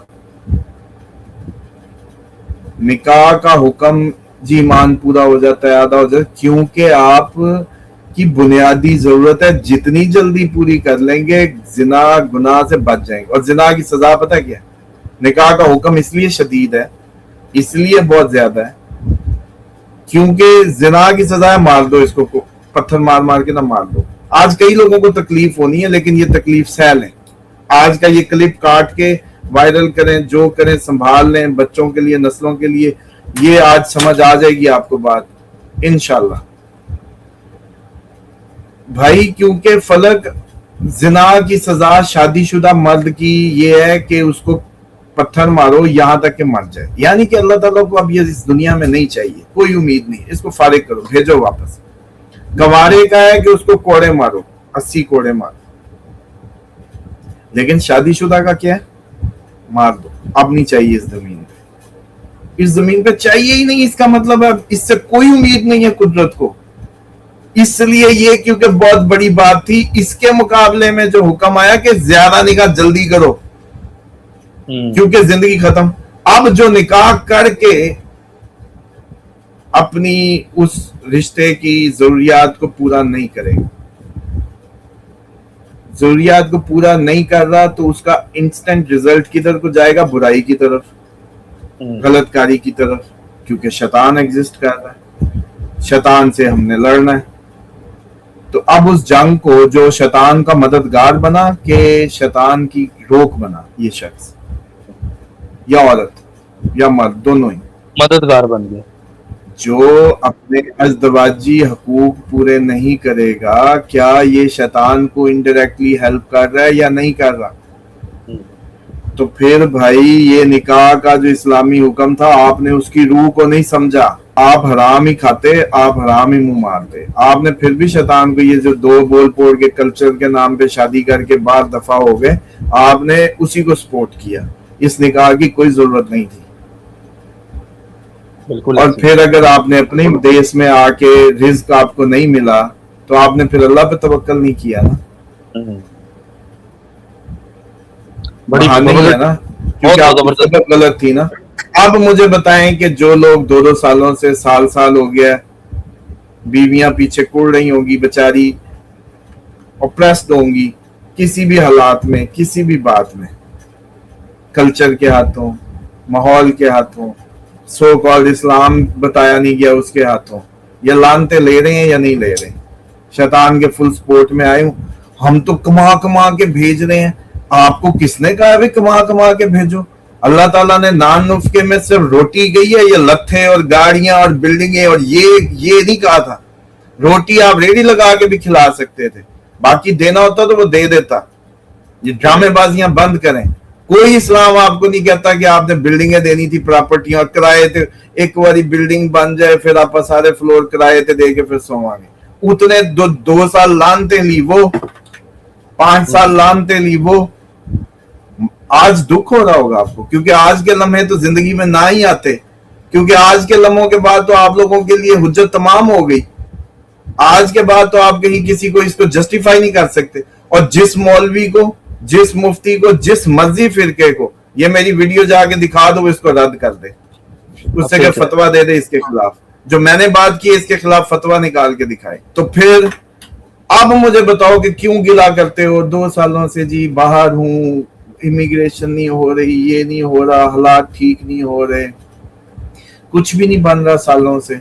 نکاح کا حکم جی ایمان پورا ہو جاتا ہے, آدھا ہو جاتا ہے, کیونکہ آپ کی بنیادی ضرورت ہے جتنی جلدی پوری کر لیں گے زنا گناہ سے بچ جائیں گے. اور زنا کی سزا پتہ کیا ہے؟ نکاح کا حکم اس لیے شدید ہے, اس لیے بہت زیادہ ہے کیونکہ زنا کی سزا ہے مار دو اس کو, پتھر مار مار کے نہ مار دو. آج کئی لوگوں کو تکلیف ہونی ہے لیکن یہ تکلیف سہ لیں. آج کا یہ کلپ کاٹ کے وائرل کریں, جو کریں سنبھال لیں بچوں کے لیے, نسلوں کے لیے. یہ آج سمجھ آ جائے گی آپ کو بات انشاءاللہ بھائی, کیونکہ فلک زنا کی سزا شادی شدہ مرد کی یہ ہے کہ اس کو پتھر مارو یہاں تک کہ مر جائے. یعنی کہ اللہ تعالیٰ کو اب یہ اس دنیا میں نہیں چاہیے, کوئی امید نہیں, اس کو فارغ کرو, بھیجو واپس. گوارے کا ہے کہ اس کو کوڑے مارو, 80 کوڑے مارو, لیکن شادی شدہ کا کیا ہے؟ مار دو. اب نہیں چاہیے اس زمین پہ, اس زمین پہ چاہیے ہی نہیں. اس کا مطلب ہے اس سے کوئی امید نہیں ہے قدرت کو. اس لیے یہ کیونکہ بہت بڑی بات تھی, اس کے مقابلے میں جو حکم آیا کہ زیادہ نکاح جلدی کرو کیونکہ زندگی ختم. اب جو نکاح کر کے اپنی اس رشتے کی ضروریات کو پورا نہیں کرے گا, ضروریات کو پورا نہیں کر رہا, تو اس کا انسٹنٹ ریزلٹ کدھر کو جائے گا؟ برائی کی طرف, غلط کاری کی طرف, کیونکہ شیطان ایگزسٹ کر رہا ہے, شیطان سے ہم نے لڑنا ہے. تو اب اس جنگ کو جو شیطان کا مددگار بنا کہ شیطان کی روک بنا, یہ شخص یا عورت یا مرد دونوں ہی مددگار بن گیا, جو اپنے ازدواجی حقوق پورے نہیں کرے گا, کیا یہ شیطان کو انڈائریکٹلی ہیلپ کر رہا ہے یا نہیں کر رہا؟ تو پھر بھائی یہ نکاح کا جو اسلامی حکم تھا آپ نے اس کی روح کو نہیں سمجھا. آپ حرام ہی کھاتے, آپ حرام ہی منہ مارتے. آپ نے پھر بھی شیطان کو یہ جو دو بول پوڑ کے کلچر کے نام پہ شادی کر کے بعد دفع ہو گئے, آپ نے اسی کو سپورٹ کیا. اس نکاح کی کوئی ضرورت نہیں تھی. بالکل. اور پھر اگر آپ نے اپنے دیس میں آ کے رزق آپ کو نہیں ملا تو آپ نے پھر اللہ پہ توکل نہیں کیا نا, بڑی نہیں ہے نا, کیونکہ آپ کی سبب غلط تھی نا. اب مجھے بتائیں کہ جو لوگ 2 سالوں سے سال ہو گیا, بیویاں پیچھے کوڑ رہی ہوں گی بیچاری, اپریسڈ ہوں گی کسی بھی حالات میں, کسی بھی بات میں, کلچر کے ہاتھوں, ماحول کے ہاتھوں, سو کالڈ اسلام بتایا نہیں گیا اس کے ہاتھوں, یا لانتے لے رہے ہیں یا نہیں لے رہے, شیطان کے فل سپورٹ میں آئے ہوں. ہم تو کما کے بھیج رہے ہیں. آپ کو کس نے کہا بھی کما کے بھیجو؟ اللہ تعالیٰ نے نان نسخے میں صرف روٹی گئی ہے, یا لتھے اور گاڑیاں اور بلڈنگیں اور یہ نہیں کہا تھا. روٹی آپ ریڈی لگا کے بھی کھلا سکتے تھے, باقی دینا ہوتا تو وہ دے دیتا. یہ ڈرامے بازیاں بند کریں. کوئی اسلام آپ کو نہیں کہتا کہ آپ نے بلڈنگیں دینی تھی, پراپرٹیاں, اور کرائے تھے. ایک باری بلڈنگ بن جائے پھر آپ سارے فلور کرائے تھے دے کے پھر سوائیں گے. اتنے 2 سال لانتے لی وہ, 5 سال لانتے لی وہ. آج دکھ ہو رہا ہوگا آپ کو, کیونکہ آج کے لمحے تو زندگی میں نہ ہی آتے, کیونکہ آج کے لمحوں کے بعد تو آپ لوگوں کے لیے حجت تمام ہو گئی. آج کے بعد تو آپ کہیں کسی کو اس کو جسٹیفائی نہیں کر سکتے. اور جس مولوی کو, جس مفتی کو, جس مرضی فرقے کو یہ میری ویڈیو جا کے دکھا دو, اس کو رد کر دے, اس سے کہ فتویٰ دے دے اس کے خلاف. جو میں نے بات کی اس کے خلاف فتویٰ نکال کے دکھائے. تو پھر اب مجھے بتاؤ کہ کیوں گلا کرتے ہو 2 سالوں سے؟ جی باہر ہوں, امیگریشن نہیں ہو رہی, یہ نہیں ہو رہا, حالات ٹھیک نہیں ہو رہے, کچھ بھی نہیں بن رہا سالوں سے.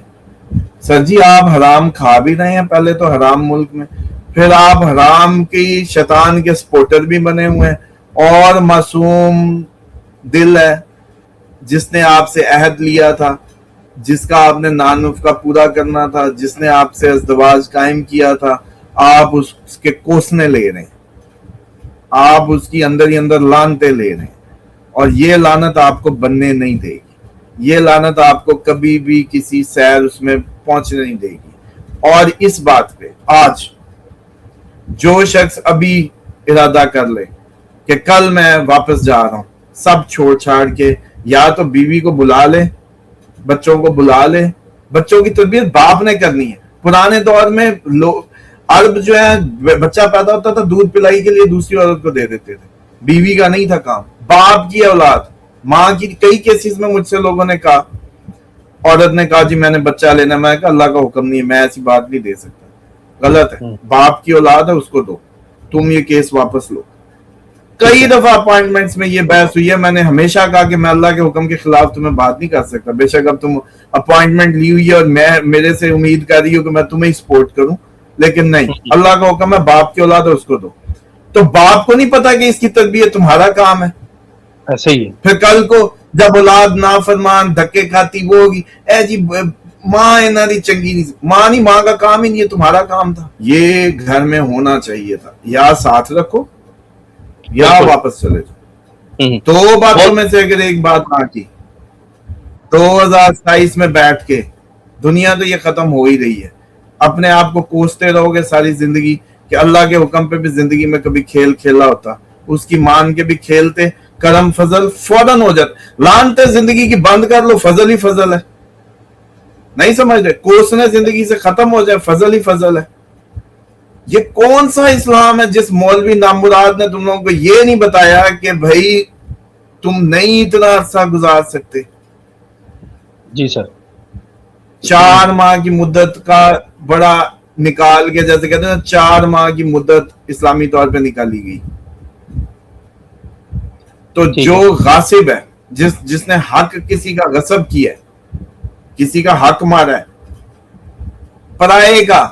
سر جی آپ حرام کھا بھی رہے ہیں, پہلے تو حرام ملک میں, پھر آپ حرام کی شیطان کے سپورٹر بھی بنے ہوئے ہیں. اور معصوم دل ہے جس نے آپ سے عہد لیا تھا, جس کا آپ نے نانف کا پورا کرنا تھا, جس نے آپ سے ازدواج قائم کیا تھا, آپ اس کے کوسنے لے رہے ہیں, آپ اس کی اندر ہی اندر لانتے لے رہے ہیں. اور یہ لعنت آپ کو بننے نہیں دے گی, یہ لعنت آپ کو کبھی بھی کسی سیر اس میں پہنچنے نہیں دے گی. اور اس بات پہ آج جو شخص ابھی ارادہ کر لے کہ کل میں واپس جا رہا ہوں, سب چھوڑ چھاڑ کے, یا تو بیوی کو بلا لے, بچوں کو بلا لے. بچوں کی تربیت باپ نے کرنی ہے. پرانے دور میں عرب جو ہے بچہ پیدا ہوتا تھا دودھ پلائی کے لیے دوسری عورت کو دے دیتے تھے, بیوی کا نہیں تھا کام. باپ کی اولاد, ماں کی, کئی کیسز میں مجھ سے لوگوں نے کہا, عورت نے کہا جی میں نے بچہ لینا, میں کہا اللہ کا حکم نہیں ہے, میں ایسی بات نہیں دے سکتا, غلط ہے. باپ کی اولاد ہے اس کو دو, تم یہ کیس واپس لو. کئی دفعہ اپوائنٹمنٹس میں یہ بحث ہوئی ہے. میں نے ہمیشہ کہا کہ میں اللہ کے حکم کے خلاف تمہیں بات نہیں کر سکتا. بے شک اب تم اپوائنٹمنٹ لی ہوئی ہے اور میں میرے سے امید کر رہی ہوں کہ میں تمہیں سپورٹ کروں, لیکن نہیں, اللہ کا حکم ہے باپ کی اولاد ہے اس کو دو. تو باپ کو نہیں پتا کہ اس کی تربیت تمہارا کام ہے. ایسے ہی پھر کل کو جب اولاد نافرمان دھکے کھاتی وہ ہوگی, اے جی ماں انہاں دی چنگی نہیں, ماں نہیں, ماں کا کام ہی نہیں ہے, تمہارا کام تھا. یہ گھر میں ہونا چاہیے تھا. یا ساتھ رکھو یا واپس چلے جاؤ. 2 باتوں میں سے اگر ایک بات نہ کی, 2027 میں بیٹھ کے, دنیا تو یہ ختم ہو ہی رہی ہے, اپنے آپ کو کوستے رہو گے ساری زندگی کہ اللہ کے حکم پہ بھی زندگی میں کبھی کھیل کھیلا ہوتا, اس کی مان کے بھی کھیلتے, کرم فضل فوراً ہو جاتا. لانتے زندگی کی بند کر لو, فضل ہی فضل ہے. نہیں سمجھ رہے؟ کوسنے زندگی سے ختم ہو جائے, فضل ہی فضل ہے. یہ کون سا اسلام ہے جس مولوی نامراد نے تم لوگوں کو یہ نہیں بتایا کہ بھائی تم نہیں اتنا عرصہ گزار سکتے. جی سر, 4 ماہ کی مدت کا بڑا نکال کے, جیسے کہتے ہیں 4 ماہ کی مدت اسلامی طور پہ نکالی گئی. تو جو غاصب ہے, جس نے حق کسی کا غصب کیا ہے, کسی کا حق مارا ہے, پرائے کا,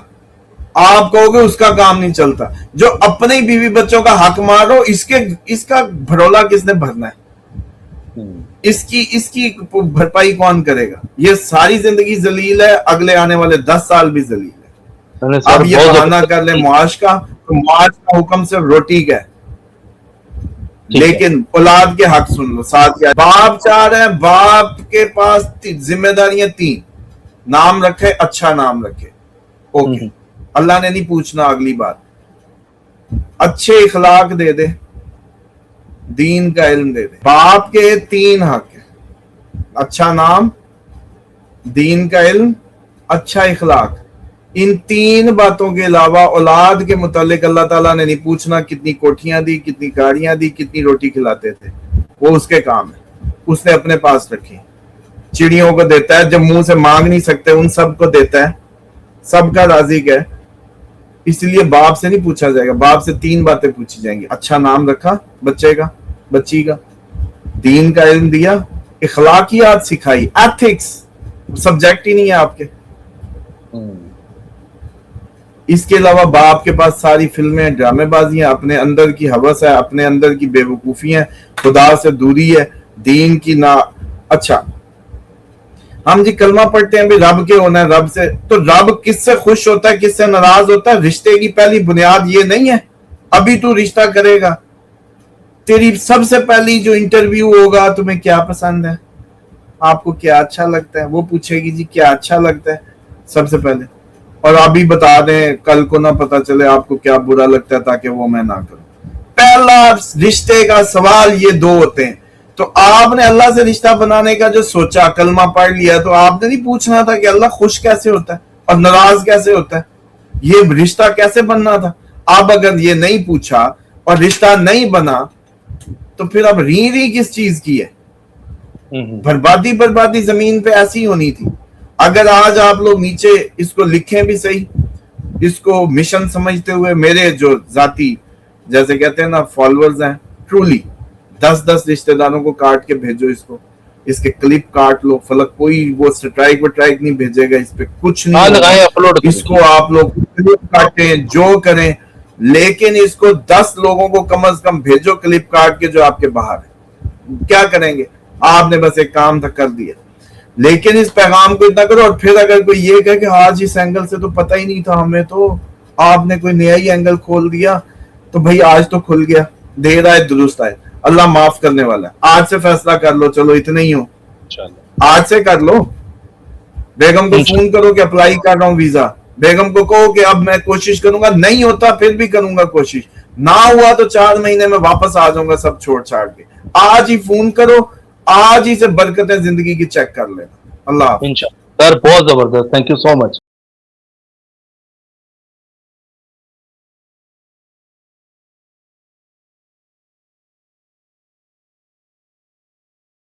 آپ کہو گے اس کا کام نہیں چلتا. جو اپنے بیوی بچوں کا حق مارو, اس کا بھرولا کس نے بھرنا ہے؟ اس کی بھرپائی کون کرے گا؟ یہ ساری زندگی ذلیل ہے, اگلے آنے والے 10 سال بھی ذلیل ہے. اب یہ بہانہ کر لیں معاش کا, تو معاش کا حکم صرف روٹی کا ہے, لیکن اولاد کے حق سن لو. ساتھ کیا باپ چاہ رہے ہیں, باپ کے پاس ذمہ داریاں 3, نام رکھے, اچھا نام رکھے, اوکے, اللہ نے نہیں پوچھنا. اگلی بات, اچھے اخلاق دے دے, دین کا علم دے دیں. باپ کے 3 حق ہیں: اچھا نام، دین کا علم، اچھا اخلاق. ان 3 باتوں کے علاوہ اولاد کے متعلق اللہ تعالیٰ نے نہیں پوچھنا کتنی کوٹھیاں دی، کتنی گاڑیاں دی، کتنی روٹی کھلاتے تھے. وہ اس کے کام ہے، اس نے اپنے پاس رکھی. چڑیوں کو دیتا ہے، جب منہ سے مانگ نہیں سکتے ان سب کو دیتا ہے، سب کا رازق ہے. اس لیے باپ سے نہیں پوچھا جائے گا، باپ سے 3 باتیں پوچھی جائیں گی: اچھا نام رکھا بچے کا، بچی کا، دین کا علم دیا، اخلاقیات سکھائی. ایتھکس سبجیکٹ ہی نہیں ہے آپ کے. اس کے علاوہ باپ کے پاس ساری فلمیں، ڈرامے بازی ہیں، اپنے اندر کی ہوس ہے، اپنے اندر کی بے وقوفی ہے، خدا سے دوری ہے، دین کی نا. اچھا ہم جی کلمہ پڑھتے ہیں بھی رب کے ہونا ہے، رب سے. تو رب کس سے خوش ہوتا ہے، کس سے ناراض ہوتا ہے؟ رشتے کی پہلی بنیاد یہ نہیں ہے ابھی تو رشتہ کرے گا. تیری سب سے پہلی جو انٹرویو ہوگا، تمہیں کیا پسند ہے، آپ کو کیا اچھا لگتا ہے، وہ پوچھے گی جی کیا اچھا لگتا ہے سب سے پہلے. اور ابھی بتا دیں، کل کو نہ پتا چلے آپ کو کیا برا لگتا ہے تاکہ وہ میں نہ کروں. پہلا رشتے کا سوال یہ 2 ہوتے ہیں. تو آپ نے اللہ سے رشتہ بنانے کا جو سوچا، کلمہ پڑھ لیا، تو آپ نے نہیں پوچھنا تھا کہ اللہ خوش کیسے ہوتا ہے اور ناراض کیسے ہوتا ہے، یہ رشتہ کیسے بننا تھا. اب اگر یہ نہیں پوچھا اور رشتہ نہیں بنا تو پھر اب ری کس چیز کی ہے؟ بربادی زمین پہ ایسی ہونی تھی. اگر آج آپ لوگ نیچے اس کو لکھیں بھی صحیح، اس کو مشن سمجھتے ہوئے، میرے جو ذاتی جیسے کہتے ہیں نا فالوورز ہیں، ٹرولی 10 رشتہ داروں کو کاٹ کے بھیجو، اس کے کلپ کاٹ لو. فلک کوئی وہ سٹرائک نہیں بھیجے گا، اس پہ کچھ نہیں. اس کو آپ لوگ کلپ کاٹیں، جو کریں، لیکن اس کو 10 لوگوں کو کم از کم بھیجو کلپ کاٹ کے جو آپ کے باہر ہے. کیا کریں گے؟ آپ نے بس ایک کام تک کر دیا. لیکن اس پیغام کو اتنا کرو. اور پھر اگر کوئی یہ کہے کہ آج اس اینگل سے تو پتہ ہی نہیں تھا ہمیں، تو آپ نے کوئی نیا ہی اینگل کھول دیا، تو بھائی آج تو کھل گیا. دیر آئے درست آئے، اللہ معاف کرنے والا ہے. آج سے فیصلہ کر لو، چلو اتنے ہی ہو، آج سے کر لو. بیگم کو فون کرو کہ اپلائی کر رہا ہوں ویزا. بیگم کو کہو کہ اب میں کوشش کروں گا، نہیں ہوتا پھر بھی کروں گا کوشش، نہ ہوا تو 4 مہینے میں واپس آ جاؤں گا سب چھوڑ چھاڑ کے. آج ہی فون کرو، آج ہی سے برکتیں زندگی کی چیک کر لینا. اللہ حافظ. انشاءاللہ سر، بہت زبردست، تھینک یو سو مچ.